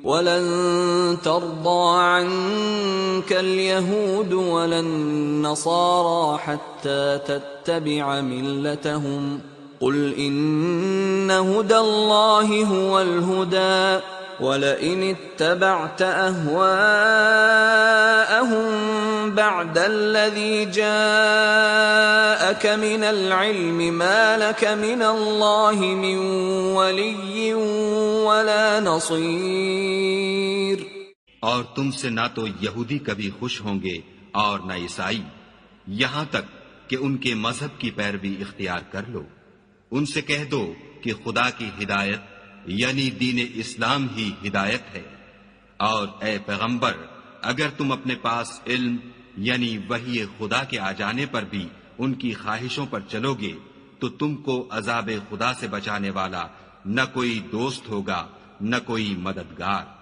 وَلَن تَرْضَىٰ عَنكَ الْيَهُودُ وَلَا النَّصَارَىٰ حَتَّىٰ تَتَّبِعَ مِلَّتَهُمْ قُلْ إِنَّ هُدَى اللَّهِ هُوَ الْهُدَىٰ وَلَئِنِ اتَّبَعْتَ أَهْوَاءَهُم بَعْدَ الَّذِي جَاءَكَ مِنَ الْعِلْمِ مَا لَكَ مِنَ اللَّهِ مِن وَلِيٍّ وَلَا نَصِيرٍ۔ اور تم سے نہ تو یہودی کبھی خوش ہوں گے اور نہ عیسائی، یہاں تک کہ ان کے مذہب کی پیروی اختیار کر لو۔ ان سے کہہ دو کہ خدا کی ہدایت یعنی دین اسلام ہی ہدایت ہے، اور اے پیغمبر اگر تم اپنے پاس علم یعنی وحی خدا کے آ جانے پر بھی ان کی خواہشوں پر چلو گے تو تم کو عذاب خدا سے بچانے والا نہ کوئی دوست ہوگا نہ کوئی مددگار۔